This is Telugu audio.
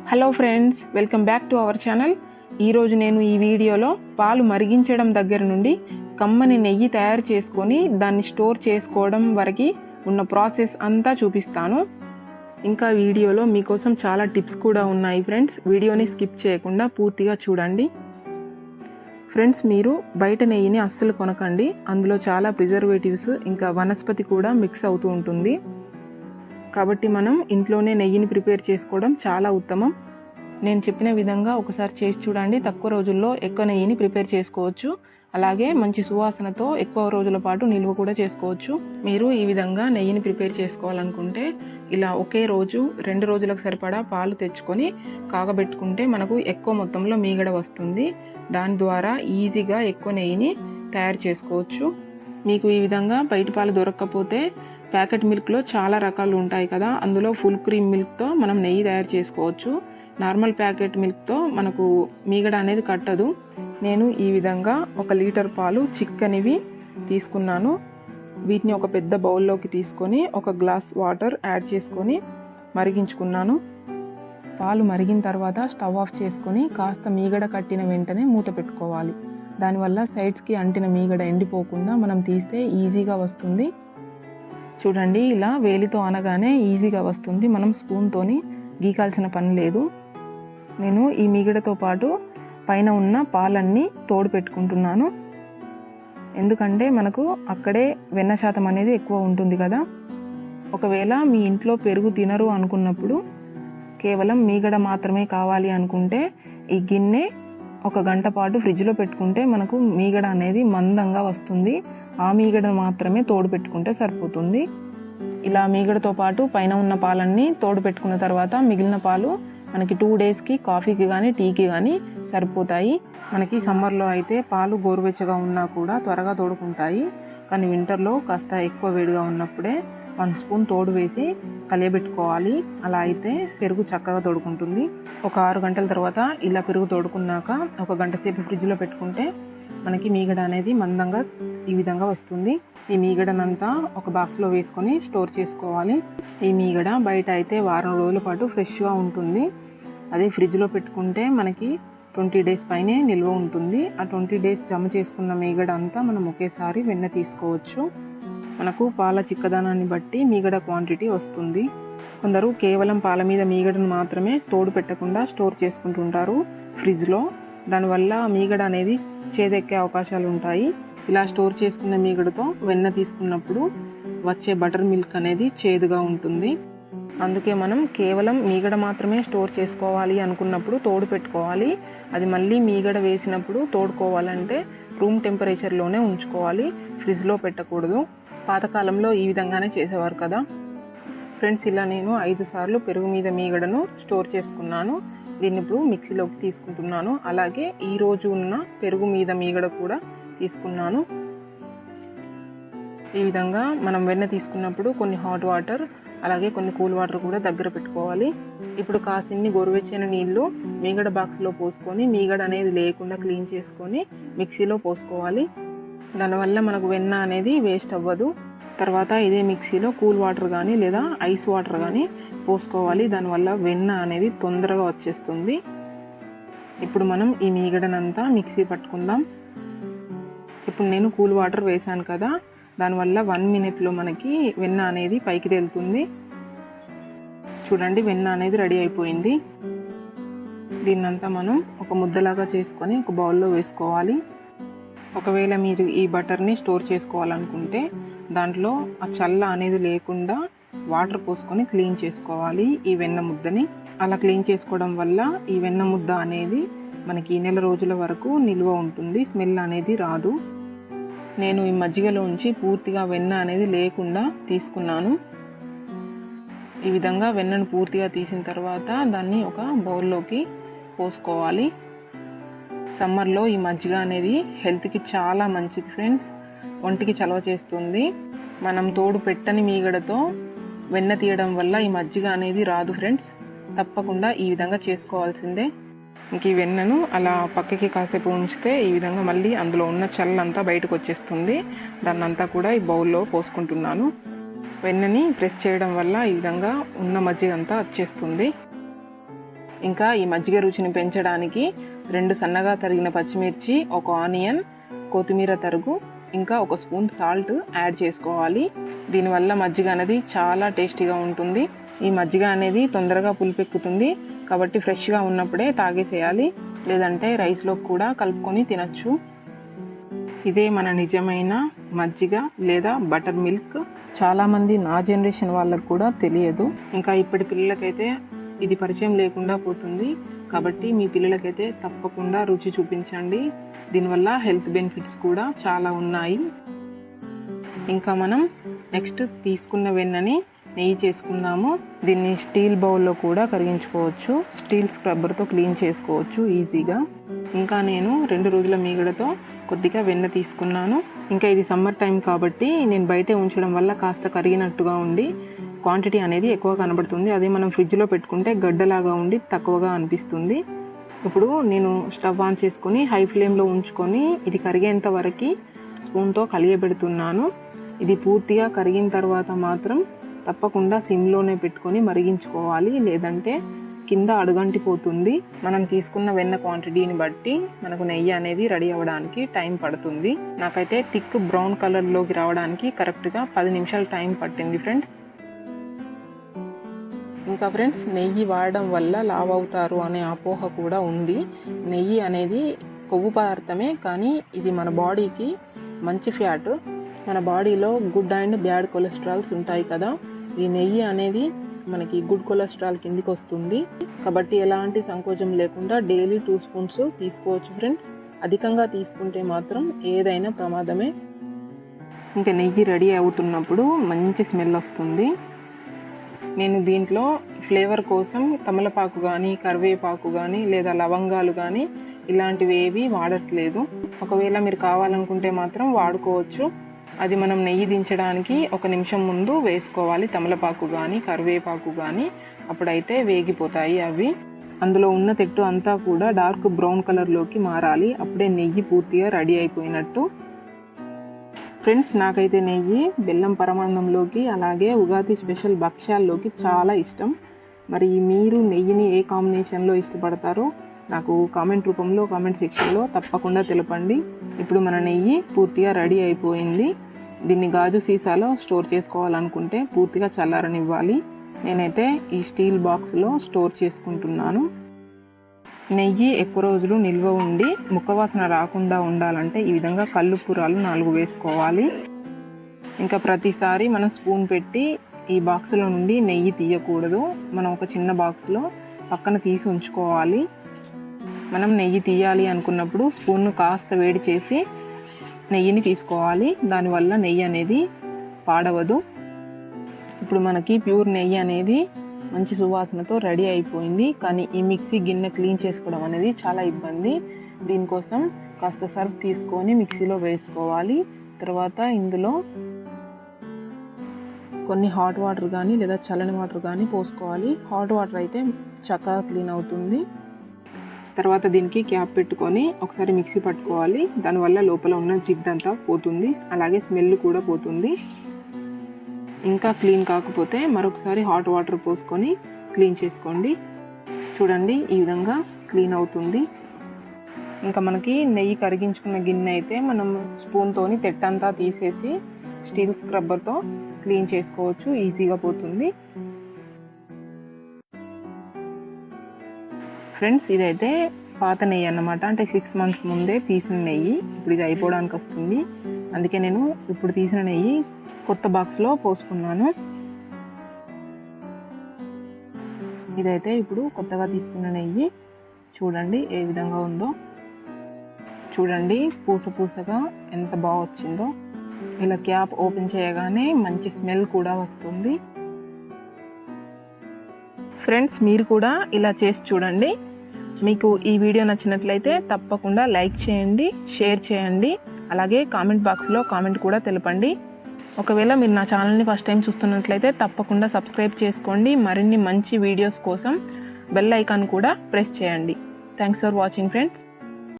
Hello friends, welcome back to our channel. ఈరోజు నేను ఈ వీడియోలో పాలు మరిగించడం దగ్గర నుండి కమ్మని నెయ్యి తయారు చేసుకొని దాన్ని స్టోర్ చేసుకోవడం వరకు ఉన్న ప్రాసెస్ అంతా చూపిస్తాను. ఇంకా వీడియోలో మీకోసం చాలా టిప్స్ కూడా ఉన్నాయి ఫ్రెండ్స్. వీడియోని స్కిప్ చేయకుండా పూర్తిగా చూడండి. ఫ్రెండ్స్, మీరు బయట నెయ్యిని అస్సలు కొనకండి. అందులో చాలా ప్రిజర్వేటివ్స్ ఇంకా వనస్పతి కూడా మిక్స్ అవుతూ ఉంటుంది. కాబట్టి మనం ఇంట్లోనే నెయ్యిని ప్రిపేర్ చేసుకోవడం చాలా ఉత్తమం. నేను చెప్పిన విధంగా ఒకసారి చేసి చూడండి. తక్కువ రోజుల్లో ఎక్కువ నెయ్యిని ప్రిపేర్ చేసుకోవచ్చు. అలాగే మంచి సువాసనతో ఎక్కువ రోజుల పాటు నిల్వ కూడా చేసుకోవచ్చు. మీరు ఈ విధంగా నెయ్యిని ప్రిపేర్ చేసుకోవాలనుకుంటే ఇలా ఒకే రోజు 2 రోజులకు సరిపడా పాలు తెచ్చుకొని కాగబెట్టుకుంటే మనకు ఎక్కువ మొత్తంలో మీగడ వస్తుంది. దాని ద్వారా ఈజీగా ఎక్కువ నెయ్యిని తయారు చేసుకోవచ్చు. మీకు ఈ విధంగా బయట పాలు దొరకకపోతే ప్యాకెట్ మిల్క్లో చాలా రకాలు ఉంటాయి కదా, అందులో ఫుల్ క్రీమ్ మిల్క్తో మనం నెయ్యి తయారు చేసుకోవచ్చు. నార్మల్ ప్యాకెట్ మిల్క్తో మనకు మీగడ అనేది కట్టదు. నేను ఈ విధంగా 1 లీటర్ పాలు చిక్కనివి తీసుకున్నాను. వీటిని ఒక పెద్ద బౌల్లోకి తీసుకొని 1 గ్లాస్ వాటర్ యాడ్ చేసుకొని మరిగించుకున్నాను. పాలు మరిగిన తర్వాత స్టవ్ ఆఫ్ చేసుకొని కాస్త మీగడ కట్టిన వెంటనే మూత పెట్టుకోవాలి. దానివల్ల సైడ్స్కి అంటిన మీగడ ఎండిపోకుండా మనం తీస్తే ఈజీగా వస్తుంది. చూడండి, ఇలా వేలితో అనగానే ఈజీగా వస్తుంది. మనం స్పూన్తోని గీకాల్సిన పని లేదు. నేను ఈ మీగడతో పాటు పైన ఉన్న పాలన్నీ తోడు పెట్టుకుంటున్నాను. ఎందుకంటే మనకు అక్కడే వెన్న శాతం అనేది ఎక్కువ ఉంటుంది కదా. ఒకవేళ మీ ఇంట్లో పెరుగు తినరు అనుకున్నప్పుడు కేవలం మీగడ మాత్రమే కావాలి అనుకుంటే ఈ గిన్నె 1 గంట పాటు ఫ్రిడ్జ్లో పెట్టుకుంటే మనకు మీగడ అనేది మందంగా వస్తుంది. ఆ మీగడ మాత్రమే తోడు పెట్టుకుంటే సరిపోతుంది. ఇలా మీగడతో పాటు పైన ఉన్న పాలన్నీ తోడు పెట్టుకున్న తర్వాత మిగిలిన పాలు మనకి 2 డేస్కి కాఫీకి కానీ టీకి కానీ సరిపోతాయి. మనకి సమ్మర్లో అయితే పాలు గోరువెచ్చగా ఉన్నా కూడా త్వరగా తోడుకుంటాయి. కానీ వింటర్లో కాస్త ఎక్కువ వేడిగా ఉన్నప్పుడే 1 స్పూన్ తోడు వేసి కలియబెట్టుకోవాలి. అలా అయితే పెరుగు చక్కగా తోడుకుంటుంది. ఒక 6 గంటల తర్వాత ఇలా పెరుగు తోడుకున్నాక 1 గంట సేపు ఫ్రిడ్జ్లో పెట్టుకుంటే మనకి మీగడ అనేది మందంగా ఈ విధంగా వస్తుంది. ఈ మీగడనంతా ఒక బాక్స్లో వేసుకొని స్టోర్ చేసుకోవాలి. ఈ మీగడ బయట అయితే వారం రోజుల పాటు ఫ్రెష్గా ఉంటుంది. అదే ఫ్రిడ్జ్లో పెట్టుకుంటే మనకి 20 డేస్ పైనే నిల్వ ఉంటుంది. ఆ 20 డేస్ జమ చేసుకున్న మీగడ అంతా మనం ఒకేసారి వెన్న తీసుకోవచ్చు. మనకు పాల చిక్కదనాన్ని బట్టి మీగడ క్వాంటిటీ వస్తుంది. కొందరు కేవలం పాల మీద మీగడను మాత్రమే తోడు పెట్టకుండా స్టోర్ చేసుకుంటుంటారు ఫ్రిడ్జ్లో. దానివల్ల మీగడ అనేది చేదెక్కే అవకాశాలు ఉంటాయి. ఇలా స్టోర్ చేసుకున్న మీగడతో వెన్న తీసుకున్నప్పుడు వచ్చే బటర్ మిల్క్ అనేది చేదుగా ఉంటుంది. అందుకే మనం కేవలం మీగడ మాత్రమే స్టోర్ చేసుకోవాలి అనుకున్నప్పుడు తోడు పెట్టుకోవాలి. అది మళ్ళీ మీగడ వేసినప్పుడు తోడుకోవాలంటే రూమ్ టెంపరేచర్లోనే ఉంచుకోవాలి, ఫ్రిడ్జ్లో పెట్టకూడదు. పాతకాలంలో ఈ విధంగానే చేసేవారు కదా. ఫ్రెండ్స్, ఇలా నేను 5 సార్లు పెరుగు మీద మీగడను స్టోర్ చేసుకున్నాను. దీన్ని ఇప్పుడు మిక్సీలోకి తీసుకుంటున్నాను. అలాగే ఈరోజు ఉన్న పెరుగు మీద మీగడ కూడా తీసుకున్నాను. ఈ విధంగా మనం వెన్న తీసుకున్నప్పుడు కొన్ని హాట్ వాటర్ అలాగే కొన్ని కూల్ వాటర్ కూడా దగ్గర పెట్టుకోవాలి. ఇప్పుడు కాసిన్ని గోరువెచ్చని నీళ్లు మీగడ బాక్స్లో పోసుకొని మీగడ అనేది లేకుండా క్లీన్ చేసుకొని మిక్సీలో పోసుకోవాలి. దానివల్ల మనకు వెన్న అనేది వేస్ట్ అవ్వదు. తర్వాత ఇదే మిక్సీలో కూల్ వాటర్ కానీ లేదా ఐస్ వాటర్ కానీ పోసుకోవాలి. దానివల్ల వెన్న అనేది తొందరగా వచ్చేస్తుంది. ఇప్పుడు మనం ఈ మీగడనంతా మిక్సీ పట్టుకుందాం. ఇప్పుడు నేను కూల్ వాటర్ వేసాను కదా, దానివల్ల 1 మినిట్లో మనకి వెన్న అనేది పైకి తేలుతుంది. చూడండి, వెన్న అనేది రెడీ అయిపోయింది. దీన్నంతా మనం ఒక ముద్దలాగా చేసుకొని ఒక బౌల్లో వేసుకోవాలి. ఒకవేళ మీరు ఈ బటర్ని స్టోర్ చేసుకోవాలనుకుంటే దాంట్లో ఆ చల్ల అనేది లేకుండా వాటర్ పోసుకొని క్లీన్ చేసుకోవాలి ఈ వెన్న ముద్దని. అలా క్లీన్ చేసుకోవడం వల్ల ఈ వెన్న ముద్ద అనేది మనకి నెల రోజుల వరకు నిల్వ ఉంటుంది, స్మెల్ అనేది రాదు. నేను ఈ మజ్జిగలోంచి పూర్తిగా వెన్న అనేది లేకుండా తీసుకున్నాను. ఈ విధంగా వెన్నను పూర్తిగా తీసిన తర్వాత దాన్ని ఒక బౌల్లోకి పోసుకోవాలి. సమ్మర్లో ఈ మజ్జిగ అనేది హెల్త్కి చాలా మంచిది ఫ్రెండ్స్. ఒంటికి చలవ చేస్తుంది. మనం తోడు పెట్టని మీగడతో వెన్న తీయడం వల్ల ఈ మజ్జిగ అనేది రాదు ఫ్రెండ్స్. తప్పకుండా ఈ విధంగా చేసుకోవాల్సిందే. ఇంక ఈ వెన్నను అలా పక్కకి కాసేపు ఉంచితే ఈ విధంగా మళ్ళీ అందులో ఉన్న చల్లంతా బయటకు వచ్చేస్తుంది. దాన్నంతా కూడా ఈ బౌల్లో పోసుకుంటున్నాను. వెన్నని ప్రెస్ చేయడం వల్ల ఈ విధంగా ఉన్న మజ్జిగ అంతా వచ్చేస్తుంది. ఇంకా ఈ మజ్జిగ రుచిని పెంచడానికి 2 సన్నగా తరిగిన పచ్చిమిర్చి, 1 ఆనియన్, కొత్తిమీర తరుగు, ఇంకా 1 స్పూన్ సాల్ట్ యాడ్ చేసుకోవాలి. దీనివల్ల మజ్జిగ అనేది చాలా టేస్టీగా ఉంటుంది. ఈ మజ్జిగ అనేది తొందరగా పులిపెక్కుతుంది కాబట్టి ఫ్రెష్గా ఉన్నప్పుడే తాగేసేయాలి, లేదంటే రైస్లో కూడా కలుపుకొని తినచ్చు. ఇదే మన నిజమైన మజ్జిగ లేదా బటర్ మిల్క్. చాలామంది నా జనరేషన్ వాళ్ళకు కూడా తెలియదు. ఇంకా ఇప్పటి పిల్లలకైతే ఇది పరిచయం లేకుండా పోతుంది. కాబట్టి మీ పిల్లలకైతే తప్పకుండా రుచి చూపించండి. దీనివల్ల హెల్త్ బెనిఫిట్స్ కూడా చాలా ఉన్నాయి. ఇంకా మనం నెక్స్ట్ తీసుకున్న వెన్నని నెయ్యి చేసుకుందాము. దీన్ని స్టీల్ బౌల్లో కూడా కరిగించుకోవచ్చు. స్టీల్ స్క్రబ్బర్తో క్లీన్ చేసుకోవచ్చు ఈజీగా. ఇంకా నేను 2 రోజుల మీగడతో కొద్దిగా వెన్న తీసుకున్నాను. ఇంకా ఇది సమ్మర్ టైం కాబట్టి నేను బయటే ఉంచడం వల్ల కాస్త కరిగినట్టుగా ఉండి క్వాంటిటీ అనేది ఎక్కువ కనబడుతుంది. అదే మనం ఫ్రిడ్జ్లో పెట్టుకుంటే గడ్డలాగా ఉండి తక్కువగా అనిపిస్తుంది. ఇప్పుడు నేను స్టవ్ ఆన్ చేసుకొని హై ఫ్లేమ్లో ఉంచుకొని ఇది కరిగేంత వరకు స్పూన్తో కలియబెడుతున్నాను. ఇది పూర్తిగా కరిగిన తర్వాత మాత్రం తప్పకుండా సిమ్లోనే పెట్టుకొని మరిగించుకోవాలి, లేదంటే కింద అడుగంటిపోతుంది. మనం తీసుకున్న వెన్న క్వాంటిటీని బట్టి మనకు నెయ్యి అనేది రెడీ అవ్వడానికి టైం పడుతుంది. నాకైతే థిక్ బ్రౌన్ కలర్లోకి రావడానికి కరెక్ట్గా 10 నిమిషాలు టైం పట్టింది ఫ్రెండ్స్. ఇంకా ఫ్రెండ్స్, నెయ్యి వాడడం వల్ల లావు అవుతారు అనే అపోహ కూడా ఉంది. నెయ్యి అనేది కొవ్వు పదార్థమే, కానీ ఇది మన బాడీకి మంచి ఫ్యాట్. మన బాడీలో గుడ్ అండ్ బ్యాడ్ కొలెస్ట్రాల్స్ ఉంటాయి కదా, ఈ నెయ్యి అనేది మనకి గుడ్ కొలెస్ట్రాల్ కిందికి వస్తుంది. కాబట్టి ఎలాంటి సంకోచం లేకుండా డైలీ 2 స్పూన్స్ తీసుకోవచ్చు ఫ్రెండ్స్. అధికంగా తీసుకుంటే మాత్రం ఏదైనా ప్రమాదమే. ఇంకా నెయ్యి రెడీ అవుతున్నప్పుడు మంచి స్మెల్ వస్తుంది. నేను దీంట్లో ఫ్లేవర్ కోసం తమలపాకు కానీ, కరివేపాకు కానీ, లేదా లవంగాలు కానీ ఇలాంటివి ఏవి వాడట్లేదు. ఒకవేళ మీరు కావాలనుకుంటే మాత్రం వాడుకోవచ్చు. అది మనం నెయ్యి దించడానికి 1 నిమిషం ముందు వేసుకోవాలి, తమలపాకు కానీ కరివేపాకు కానీ. అప్పుడైతే వేగిపోతాయి అవి. అందులో ఉన్న తెట్టు అంతా కూడా డార్క్ బ్రౌన్ కలర్లోకి మారాలి. అప్పుడే నెయ్యి పూర్తిగా రెడీ అయిపోయినట్టు. ఫ్రెండ్స్, నాకైతే నెయ్యి బెల్లం పరమాన్నంలోకి, అలాగే ఉగాది స్పెషల్ భక్ష్యాల్లోకి చాలా ఇష్టం. మరి మీరు నెయ్యిని ఏ కాంబినేషన్లో ఇష్టపడతారో నాకు కామెంట్ రూపంలో కామెంట్ సెక్షన్లో తప్పకుండా తెలపండి. ఇప్పుడు మన నెయ్యి పూర్తిగా రెడీ అయిపోయింది. దీన్ని గాజు సీసాలో స్టోర్ చేసుకోవాలనుకుంటే పూర్తిగా చల్లారనివ్వాలి. నేనైతే ఈ స్టీల్ బాక్స్లో స్టోర్ చేసుకుంటున్నాను. నెయ్యి ఎక్కువ రోజులు నిల్వ ఉండి ముక్కవాసన రాకుండా ఉండాలంటే ఈ విధంగా కల్లుప్పురాలు 4 వేసుకోవాలి. ఇంకా ప్రతిసారి మనం స్పూన్ పెట్టి ఈ బాక్స్లో నుండి నెయ్యి తీయకూడదు. మనం ఒక చిన్న బాక్స్లో పక్కన తీసి ఉంచుకోవాలి. మనం నెయ్యి తీయాలి అనుకున్నప్పుడు స్పూన్ను కాస్త వేడి చేసి నెయ్యిని తీసుకోవాలి. దానివల్ల నెయ్యి అనేది పాడవదు. ఇప్పుడు మనకి ప్యూర్ నెయ్యి అనేది మంచి సువాసనతో రెడీ అయిపోయింది. కానీ ఈ మిక్సీ గిన్నె క్లీన్ చేసుకోవడం అనేది చాలా ఇబ్బంది. దీనికోసం కాస్త సర్ఫ్ తీసుకొని మిక్సీలో వేసుకోవాలి. తర్వాత ఇందులో కొన్ని హాట్ వాటర్ కానీ లేదా చల్లని వాటర్ కానీ పోసుకోవాలి. హాట్ వాటర్ అయితే చక్కగా క్లీన్ అవుతుంది. తర్వాత దీనికి క్యాప్ పెట్టుకొని ఒకసారి మిక్సీ పట్టుకోవాలి. దానివల్ల లోపల ఉన్న జిడ్డంతా పోతుంది, అలాగే స్మెల్ కూడా పోతుంది. ఇంకా క్లీన్ కాకపోతే మరొకసారి హాట్ వాటర్ పోసుకొని క్లీన్ చేసుకోండి. చూడండి, ఈ విధంగా క్లీన్ అవుతుంది. ఇంకా మనకి నెయ్యి కరిగించుకున్న గిన్నె అయితే మనం స్పూన్తోని తెట్టంతా తీసేసి స్టీల్ స్క్రబ్బర్తో క్లీన్ చేసుకోవచ్చు, ఈజీగా పోతుంది. ఫ్రెండ్స్, ఇదైతే పాత నెయ్యి అన్నమాట. అంటే 6 months ముందే తీసిన నెయ్యి. ఇప్పుడు ఇది అయిపోవడానికి వస్తుంది. అందుకే నేను ఇప్పుడు తీసిన నెయ్యి కొత్త బాక్స్లో పోసుకున్నాను. ఇదైతే ఇప్పుడు కొత్తగా తీసుకున్న నెయ్యి. చూడండి ఏ విధంగా ఉందో. చూడండి పూస పూసగా ఎంత బాగా వచ్చిందో. ఇలా క్యాప్ ఓపెన్ చేయగానే మంచి స్మెల్ కూడా వస్తుంది. ఫ్రెండ్స్, మీరు కూడా ఇలా చేసి చూడండి. మీకు ఈ వీడియో నచ్చినట్లయితే తప్పకుండా లైక్ చేయండి, షేర్ చేయండి, అలాగే కామెంట్ బాక్స్లో కామెంట్ కూడా తెలపండి. ఒకవేళ మీరు నా ఛానల్ని ఫస్ట్ టైం చూస్తున్నట్లయితే తప్పకుండా సబ్స్క్రైబ్ చేసుకోండి. మరిన్ని మంచి వీడియోస్ కోసం బెల్ ఐకాన్ కూడా ప్రెస్ చేయండి. Thanks for watching friends.